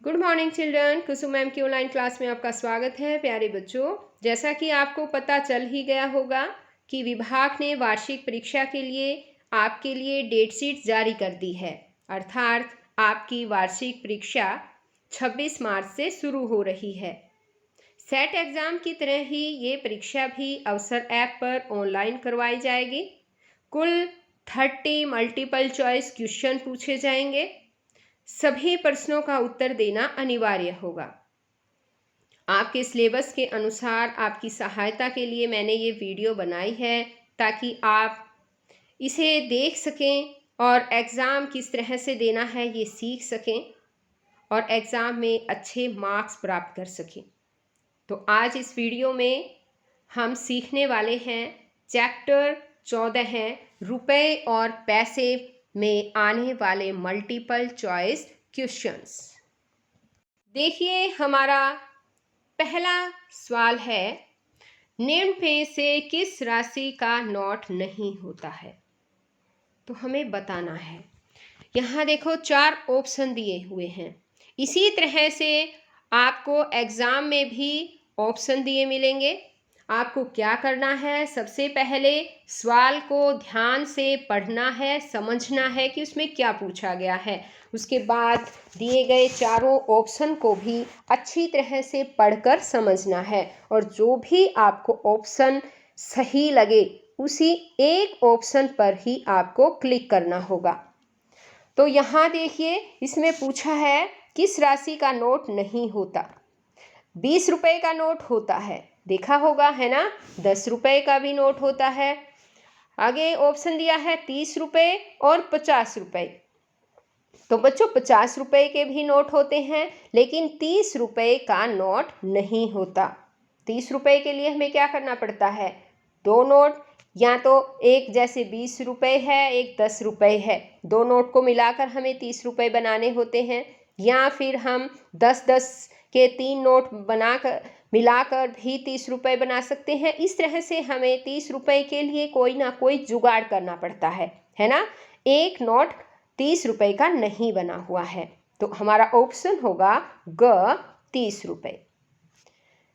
Good morning children. Kusum ma'am की online class में आपका स्वागत है। प्यारे बच्चों, जैसा कि आपको पता चल ही गया होगा कि विभाग ने वार्षिक परीक्षा के लिए आपके लिए डेट शीट जारी कर दी है। अर्थात आपकी वार्षिक परीक्षा 26 मार्च से शुरू हो रही है। सेट एग्ज़ाम की तरह ही ये परीक्षा भी अवसर ऐप पर ऑनलाइन करवाई जाएगी। कुल 30 मल्टीपल चॉइस क्वेश्चन पूछे जाएंगे। सभी प्रश्नों का उत्तर देना अनिवार्य होगा। आपके सिलेबस के अनुसार आपकी सहायता के लिए मैंने ये वीडियो बनाई है ताकि आप इसे देख सकें और एग्ज़ाम किस तरह से देना है ये सीख सकें और एग्ज़ाम में अच्छे मार्क्स प्राप्त कर सकें। तो आज इस वीडियो में हम सीखने वाले हैं चैप्टर 14 है रुपए और पैसे में आने वाले मल्टीपल चॉइस क्वेश्चंस। देखिए, हमारा पहला सवाल है, निम्न में से किस राशि का नोट नहीं होता है? तो हमें बताना है। यहाँ देखो 4 ऑप्शन दिए हुए हैं। इसी तरह से आपको एग्ज़ाम में भी ऑप्शन दिए मिलेंगे। आपको क्या करना है, सबसे पहले सवाल को ध्यान से पढ़ना है, समझना है कि उसमें क्या पूछा गया है। उसके बाद दिए गए चारों ऑप्शन को भी अच्छी तरह से पढ़कर समझना है और जो भी आपको ऑप्शन सही लगे उसी एक ऑप्शन पर ही आपको क्लिक करना होगा। तो यहाँ देखिए, इसमें पूछा है किस राशि का नोट नहीं होता। 20 रुपए का नोट होता है, देखा होगा है ना। 10 रुपए का भी नोट होता है। आगे ऑप्शन दिया है 30 रुपए और 50 रुपए। तो बच्चों 50 रुपए के भी नोट होते हैं, लेकिन 30 रुपए का नोट नहीं होता। 30 रुपए के लिए हमें क्या करना पड़ता है, 2 नोट, या तो एक जैसे 20 रुपए है, एक 10 रुपए है, 2 नोट को मिलाकर हमें 30 रुपए बनाने होते हैं। या फिर हम 10-10 के 3 नोट बनाकर मिलाकर भी 30 रुपए बना सकते हैं। इस तरह से हमें 30 रुपए के लिए कोई ना कोई जुगाड़ करना पड़ता है ना। एक नोट 30 रुपए का नहीं बना हुआ है, तो हमारा ऑप्शन होगा ग 30 रुपए।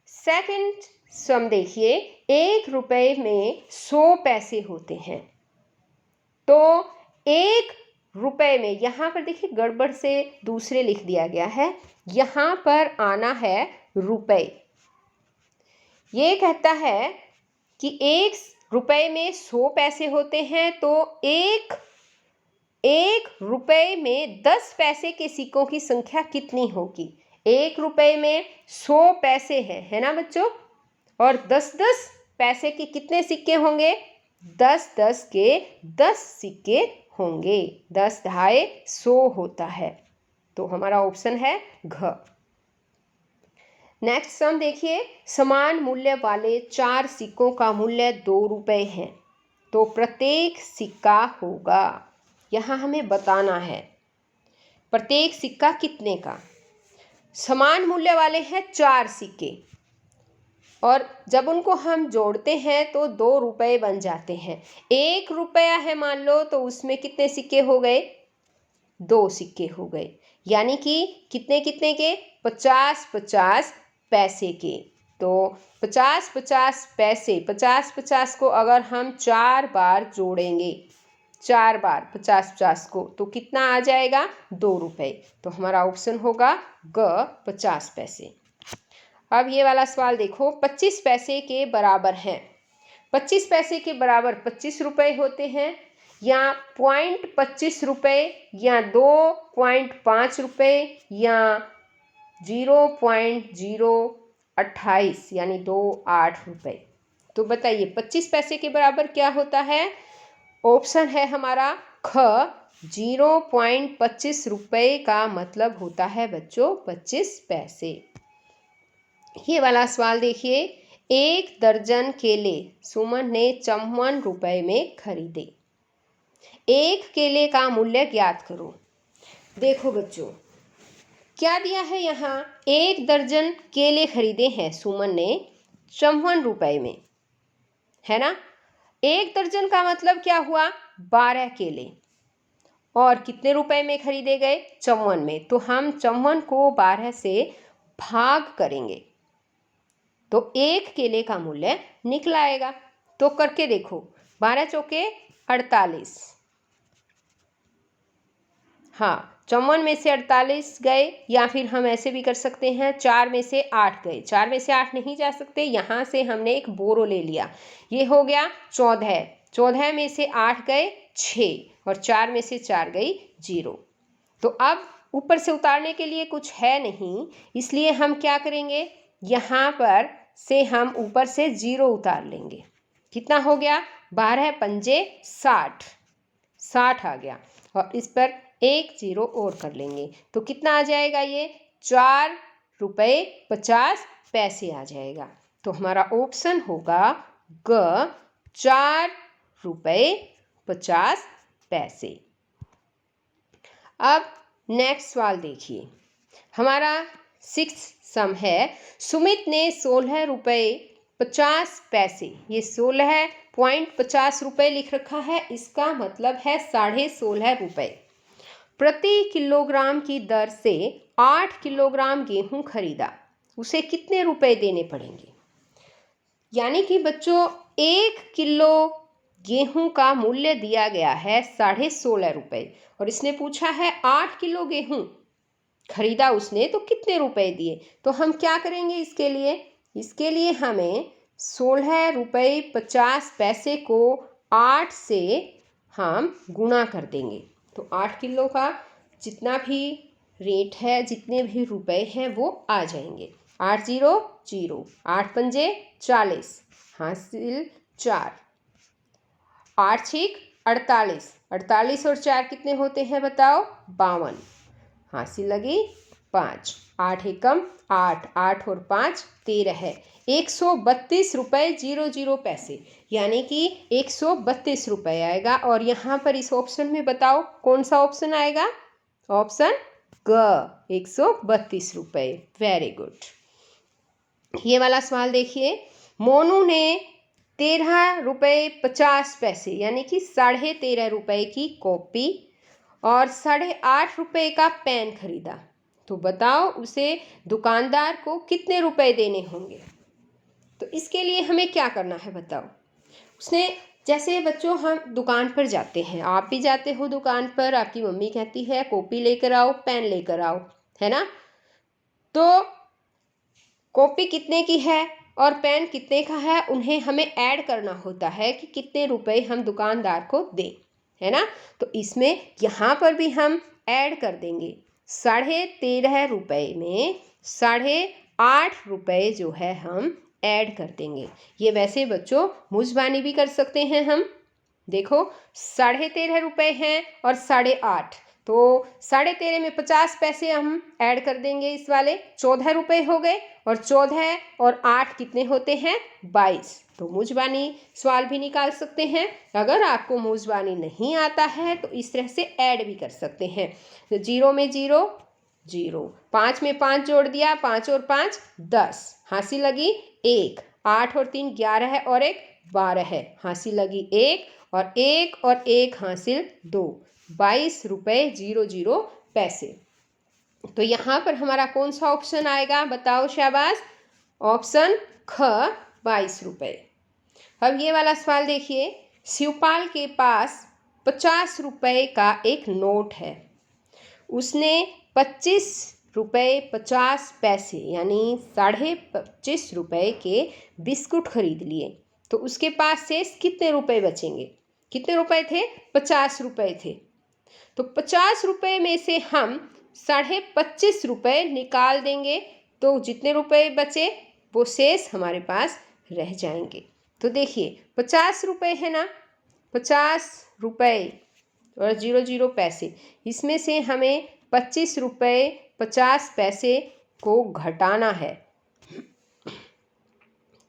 सेकंड सम देखिए, 1 रुपए में 100 पैसे होते हैं। तो 1 रुपए में, यहाँ पर देखिए गड़बड़ से दूसरे लिख दिया गया है, यहाँ पर आना है रुपए। ये कहता है कि 1 रुपए में 100 पैसे होते हैं, तो एक रुपए में 10 पैसे के सिक्कों की संख्या कितनी होगी। 1 रुपए में 100 पैसे हैं, है ना बच्चों, और 10-10 पैसे के कितने सिक्के होंगे, 10-10 के 10 सिक्के होंगे। 10 ढाई 100 होता है, तो हमारा ऑप्शन है घ। नेक्स्ट सम देखिए, समान मूल्य वाले 4 सिक्कों का मूल्य 2 रुपए है, तो प्रत्येक सिक्का होगा। यहाँ हमें बताना है प्रत्येक सिक्का कितने का। समान मूल्य वाले हैं 4 सिक्के, और जब उनको हम जोड़ते हैं तो 2 रुपए बन जाते हैं। 1 रुपया है मान लो, तो उसमें कितने सिक्के हो गए, 2 सिक्के हो गए, यानी कि कितने कितने के, 50-50 पैसे के। तो 50-50 पैसे, 50-50 को अगर हम 4 बार जोड़ेंगे, 4 बार 50-50 को, तो कितना आ जाएगा, 2 रुपए। तो हमारा ऑप्शन होगा ग 50 पैसे। अब ये वाला सवाल देखो, 25 पैसे के बराबर हैं। 25 पैसे के बराबर 25 रुपए होते हैं, या 0.25 रुपए, या 2.5 रुपए, या 0.028 यानी 28 रुपए। तो बताइए 25 पैसे के बराबर क्या होता है। ऑप्शन है हमारा ख, 0.25 रुपए का मतलब होता है बच्चों 25 पैसे। ये वाला सवाल देखिए, 1 दर्जन केले सुमन ने 54 रुपए में खरीदे। 1 केले का मूल्य ज्ञात करो। देखो बच्चों, क्या दिया है यहाँ, 1 दर्जन केले खरीदे हैं सुमन ने 54 रुपए में, है ना। 1 दर्जन का मतलब क्या हुआ, 12 केले, और कितने रुपए में खरीदे गए? 54 में। तो हम 54 को 12 से भाग करेंगे तो एक केले का मूल्य निकल आएगा। तो करके देखो, 12 चौके 48। हाँ, 54 में से 48 गए, या फिर हम ऐसे भी कर सकते हैं 4 में से 8 गए। 4 में से 8 नहीं जा सकते, यहाँ से हमने एक बोरो ले लिया, ये हो गया 14। 14 में से 8 गए 6 और 4 में से 4 गई 0। तो अब ऊपर से उतारने के लिए कुछ है नहीं, इसलिए हम क्या करेंगे, यहाँ पर से हम ऊपर से 0 उतार लेंगे। कितना हो गया? 12 पंजे 60, 60 आ गया, और इस पर एक 0 और कर लेंगे तो कितना आ जाएगा? ये 4 रुपये 50 पैसे आ जाएगा। तो हमारा ऑप्शन होगा ग, 4 रुपये 50 पैसे। अब नेक्स्ट सवाल देखिए, हमारा 6 सम है। सुमित ने 16 रुपये 50 पैसे, ये 16.50 रुपये लिख रखा है, इसका मतलब है 16.5 रुपये प्रति किलोग्राम की दर से 8 किलोग्राम गेहूं खरीदा। उसे कितने रुपए देने पड़ेंगे? यानी कि बच्चों 1 किलो गेहूं का मूल्य दिया गया है 16.5 रुपये, और इसने पूछा है 8 किलो गेहूं खरीदा उसने, तो कितने रुपए दिए? तो हम क्या करेंगे इसके लिए? इसके लिए हमें 16 रुपये 50 पैसे को 8 से हम गुणा कर देंगे, तो 8 किलो का जितना भी रेट है, जितने भी रुपए हैं, वो आ जाएंगे। 8 0 0, 8 पंजे 40, हासिल 4, 8 6 48, 48 और 4 कितने होते हैं बताओ? 52, हासिल लगी 5, 8 एकम 8, 8 और 5 13 है। 132 रुपये 00 पैसे, यानी कि 132 रुपये आएगा। और यहाँ पर इस ऑप्शन में बताओ कौन सा ऑप्शन आएगा? ऑप्शन ग, 132 रुपये। Very good. ये वाला सवाल देखिए, मोनू ने 13 रुपये 50 पैसे यानी कि 13.5 रुपये की कॉपी और 8.5 रुपये का पेन खरीदा। तो बताओ उसे दुकानदार को कितने रुपए देने होंगे? तो इसके लिए हमें क्या करना है बताओ। उसने, जैसे बच्चों हम दुकान पर जाते हैं, आप भी जाते हो दुकान पर, आपकी मम्मी कहती है कॉपी लेकर आओ, पेन लेकर आओ, है ना? तो कॉपी कितने की है और पेन कितने का है, उन्हें हमें ऐड करना होता है कि कितने रुपए हम दुकानदार को दें, है ना? तो इसमें यहाँ पर भी हम ऐड कर देंगे। 13.5 रुपये में 8.5 रुपये जो है हम ऐड कर देंगे। ये वैसे बच्चों मुजबानी भी कर सकते हैं हम। देखो 13.5 रुपये हैं और 8.5, तो 13.5 में 50 पैसे हम ऐड कर देंगे, इस वाले 14 रुपये हो गए, और 14 और 8 कितने होते हैं? 22। तो मुजबानी सवाल भी निकाल सकते हैं। अगर आपको मुजबानी नहीं आता है तो इस तरह से ऐड भी कर सकते हैं। तो 0 में 0 0, 5 में 5 जोड़ दिया, 5 और 5 10, हासिल लगी 1, 8 और 3 11 है और 1 12 है, हासिल लगी 1 और 1 हासिल 2, 22 रुपये 00 पैसे। तो यहाँ पर हमारा कौन सा ऑप्शन आएगा बताओ शाबाश? ऑप्शन ख, 22 रुपये। अब ये वाला सवाल देखिए, शिवपाल के पास 50 रुपये का एक नोट है। उसने 25 रुपये 50 पैसे यानी 25.5 रुपये के बिस्कुट खरीद लिए। तो उसके पास शेष कितने रुपए बचेंगे? कितने रुपए थे? 50 रुपये थे। तो 50 रुपये में से हम 25.5 रुपये निकाल देंगे, तो जितने रुपए बचे वो शेष हमारे पास रह जाएंगे। तो देखिए 50 रुपये है ना, 50 रुपये और 00 पैसे, इसमें से हमें 25 रुपये 50 पैसे को घटाना है।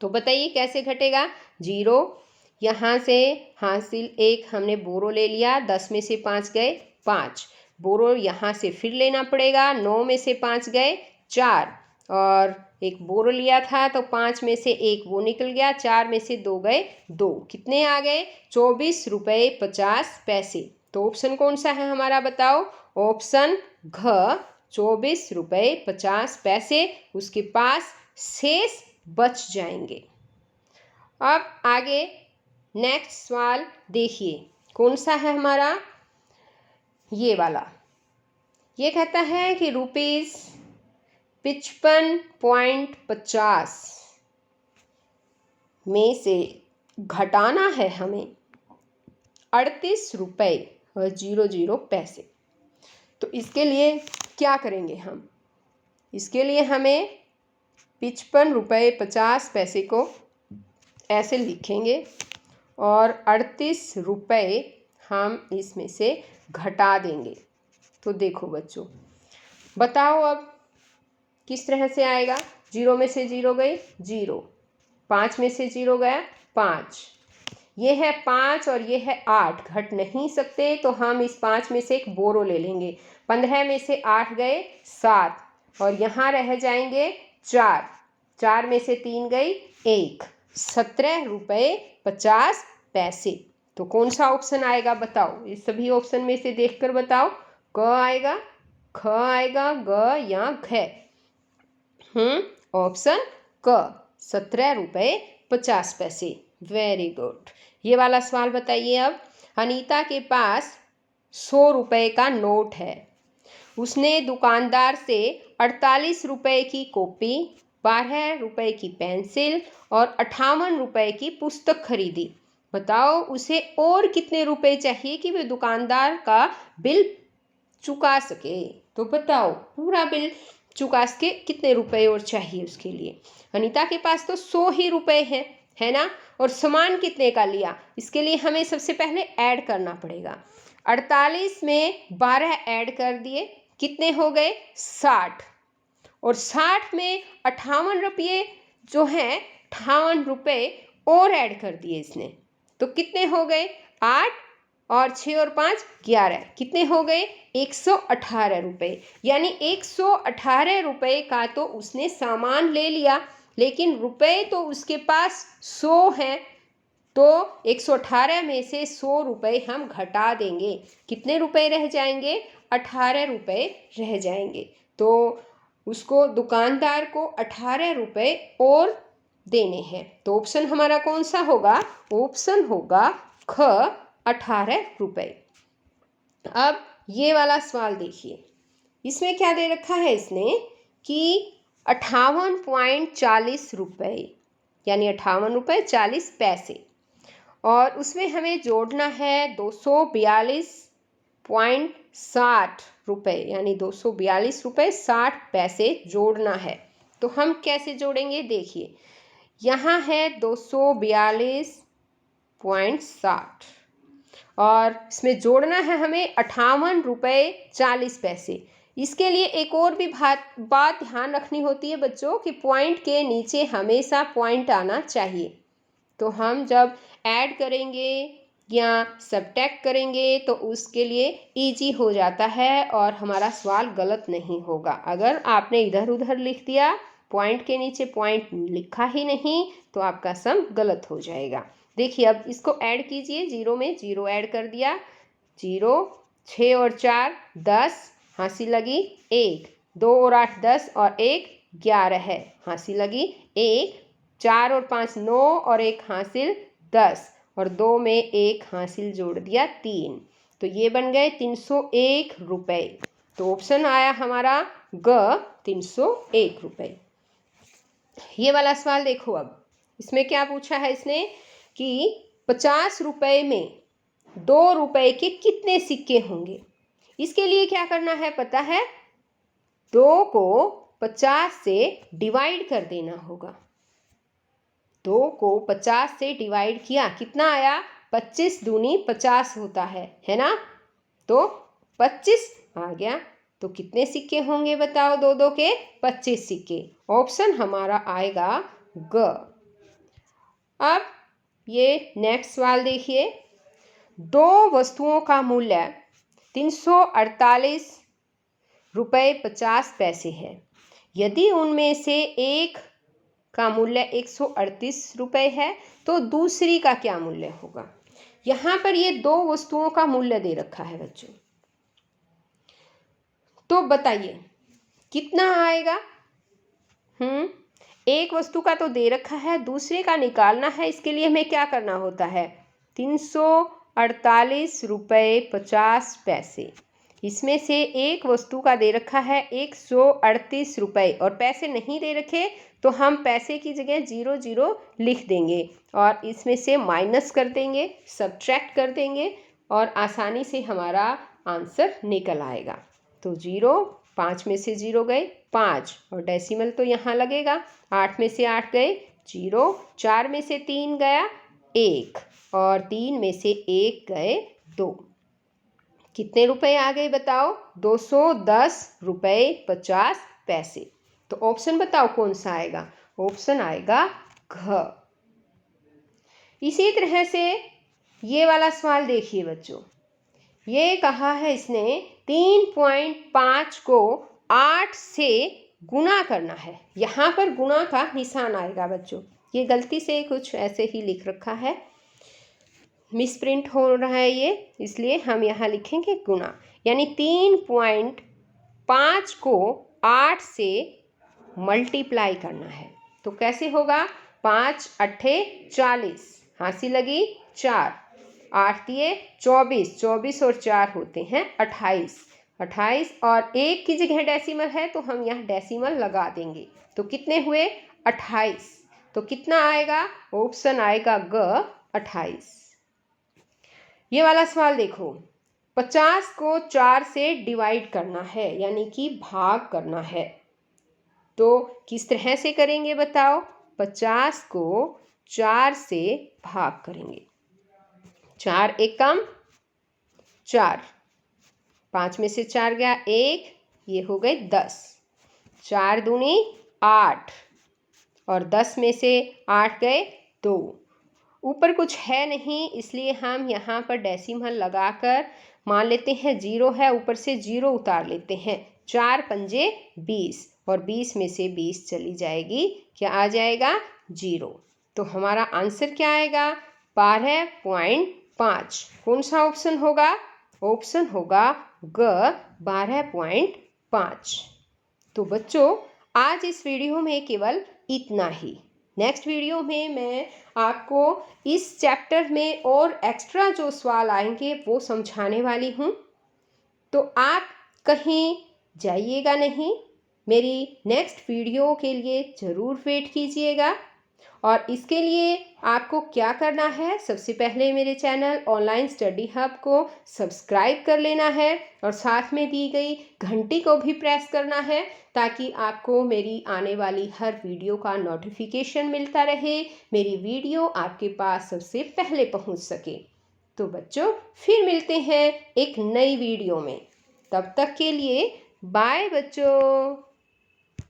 तो बताइए कैसे घटेगा? 0 यहाँ से हासिल 1 हमने बोरो ले लिया, 10 में से 5 गए 5, बोरो यहाँ से फिर लेना पड़ेगा, 9 में से 5 गए 4, और एक बोरो लिया था तो 5 में से 1 वो निकल गया, 4 में से 2 गए 2, कितने आ गए? 24 रुपये 50 पैसे। तो ऑप्शन कौन सा है हमारा बताओ? ऑप्शन घ 24 रुपये 50 पैसे उसके पास शेष बच जाएंगे। अब आगे नेक्स्ट सवाल देखिए, कौन सा है हमारा? ये वाला। ये कहता है कि ₹55.50 में से घटाना है हमें 38 रुपये और 00 पैसे। तो इसके लिए क्या करेंगे हम? इसके लिए हमें 55 रुपये 50 पैसे को ऐसे लिखेंगे और 38 रुपये हम इसमें से घटा देंगे। तो देखो बच्चों, बताओ अब किस तरह से आएगा? 0 में से 0 गई 0, 5 में से 0 गया 5, ये है 5 और ये है 8, घट नहीं सकते तो हम इस 5 में से एक बोरो ले लेंगे। 15 में से 8 गए 7 और यहाँ रह जाएंगे 4, 4 में से 3 गई 1, 17 रुपये 50 पैसे। तो कौन सा ऑप्शन आएगा बताओ? इस सभी ऑप्शन में से देखकर बताओ, क आएगा, ख आएगा, ग या घ? ऑप्शन क 17 रुपये 50 पैसे। Very good. ये वाला सवाल बताइए अब। अनीता के पास 100 रुपये का नोट है। उसने दुकानदार से 48 रुपये की कॉपी, 12 रुपये की पेंसिल और 58 रुपये की पुस्तक खरीदी। बताओ उसे और कितने रुपए चाहिए कि वह दुकानदार का बिल चुका सके? तो बताओ पूरा बिल चुका सके कितने रुपए और चाहिए उसके लिए? अनीता के पास तो 100 ही रुपए है ना? और सामान कितने का लिया? इसके लिए हमें सबसे पहले ऐड करना पड़ेगा। 48 में 12 ऐड कर दिए, कितने हो गए? 60। और 60 में 58 रुपये जो हैं 58 रुपये और ऐड कर दिए इसने, तो कितने हो गए? 8 और 6 और 5 11, कितने हो गए? 118 रुपये। यानी 118 रुपये का तो उसने सामान ले लिया, लेकिन रुपए तो उसके पास 100 हैं, तो 118 में से 100 रुपये हम घटा देंगे। कितने रुपए रह जाएंगे? 18 रुपये रह जाएंगे। तो उसको दुकानदार को 18 रुपये और देने हैं। तो ऑप्शन हमारा कौन सा होगा? ऑप्शन होगा ख 18 रुपये। अब ये वाला सवाल देखिए, इसमें क्या दे रखा है इसने कि 58.40 रुपये, यानी 58 रुपये 40 पैसे, और उसमें हमें जोड़ना है 242.60 रुपये, यानी 242 रुपये 60 पैसे जोड़ना है। तो हम कैसे जोड़ेंगे? देखिए, यहाँ है 242.60 और इसमें जोड़ना है हमें 58 रुपये 40 पैसे। इसके लिए एक और भी बात ध्यान रखनी होती है बच्चों कि पॉइंट के नीचे हमेशा पॉइंट आना चाहिए। तो हम जब ऐड करेंगे या सबट्रैक्ट करेंगे तो उसके लिए इजी हो जाता है और हमारा सवाल गलत नहीं होगा। अगर आपने इधर उधर लिख दिया, पॉइंट के नीचे पॉइंट लिखा ही नहीं, तो आपका सम गलत हो जाएगा। देखिए अब इसको ऐड कीजिए, 0 में 0 ऐड कर दिया, 0, 6 और 4 10, हंसी लगी 1, 2 और 8 10 और 1 11 है, हंसी लगी 1, 4 और 5 9 और 1 हासिल 10 और 2 में 1 हासिल जोड़ दिया 3, तो ये बन गए 301 रुपये। तो ऑप्शन आया हमारा ग 301 रुपये। ये वाला सवाल देखो, अब इसमें क्या पूछा है इसने कि 50 रुपये में 2 रुपये के कितने सिक्के होंगे। इसके लिए क्या करना है पता है? 2 को 50 से डिवाइड कर देना होगा। 2 को 50 से डिवाइड किया, कितना आया? 25 दूनी 50 होता है ना? तो 25 आ गया। तो कितने सिक्के होंगे बताओ? 2 के 25 सिक्के। ऑप्शन हमारा आएगा ग। अब ये नेक्स्ट सवाल देखिए, 2 वस्तुओं का मूल्य 348 रुपये 50 पैसे है। यदि उनमें से एक का मूल्य 138 रुपये है तो दूसरी का क्या मूल्य होगा? यहाँ पर ये दो वस्तुओं का मूल्य दे रखा है बच्चों, तो बताइए कितना आएगा। एक वस्तु का तो दे रखा है, दूसरे का निकालना है। इसके लिए हमें क्या करना होता है, 348 रुपये 50 पैसे। इसमें से एक वस्तु का दे रखा है 138 रुपये और पैसे नहीं दे रखे तो हम पैसे की जगह 00 लिख देंगे और इसमें से माइनस कर देंगे, सब्ट्रैक्ट कर देंगे और आसानी से हमारा आंसर निकल आएगा। तो 0, 5 में से 0 गए 5 और डेसिमल तो यहाँ लगेगा। 8 में से 8 गए 0, 4 में से 3 गया 1 और 3 में से 1 गए 2। कितने रुपए आ गए बताओ, 210 रुपये 50 पैसे। तो ऑप्शन बताओ कौन सा आएगा, ऑप्शन आएगा घ। इसी तरह से ये वाला सवाल देखिए बच्चों, ये कहा है इसने 3.5 को 8 से गुना करना है। यहाँ पर गुना का निशान आएगा बच्चों, ये गलती से कुछ ऐसे ही लिख रखा है, मिसप्रिंट हो रहा है ये, इसलिए हम यहाँ लिखेंगे गुना। यानी 3.5 को 8 से मल्टीप्लाई करना है। तो कैसे होगा, 5 8 40, हाँसी लगी 4, 8 दिए 24, 24 और 4 होते हैं 28, 28 और 1 की जगह डेसिमल है तो हम यहाँ डेसिमल लगा देंगे। तो कितने हुए 28। तो कितना आएगा, ऑप्शन आएगा ग 28। ये वाला सवाल देखो, 50 को 4 से डिवाइड करना है यानी कि भाग करना है। तो किस तरह से करेंगे बताओ, 50 को 4 से भाग करेंगे। 4 एकम 4, 5 में से 4 गया 1, ये हो गए 10, 4 दूनी 8 और 10 में से 8 गए 2। ऊपर कुछ है नहीं इसलिए हम यहाँ पर डेसिमल लगाकर मान लेते हैं 0 है, ऊपर से 0 उतार लेते हैं। 4 पंजे 20 और 20 में से 20 चली जाएगी, क्या आ जाएगा 0। तो हमारा आंसर क्या आएगा 12.5। कौन सा ऑप्शन होगा, ऑप्शन होगा ग 12.5। तो बच्चों आज इस वीडियो में केवल इतना ही। नेक्स्ट वीडियो में मैं आपको इस चैप्टर में और एक्स्ट्रा जो सवाल आएंगे वो समझाने वाली हूँ। तो आप कहीं जाइएगा नहीं, मेरी नेक्स्ट वीडियो के लिए ज़रूर वेट कीजिएगा। और इसके लिए आपको क्या करना है, सबसे पहले मेरे चैनल ऑनलाइन स्टडी हब को सब्सक्राइब कर लेना है और साथ में दी गई घंटी को भी प्रेस करना है ताकि आपको मेरी आने वाली हर वीडियो का नोटिफिकेशन मिलता रहे, मेरी वीडियो आपके पास सबसे पहले पहुंच सके। तो बच्चों फिर मिलते हैं एक नई वीडियो में, तब तक के लिए बाय बच्चों।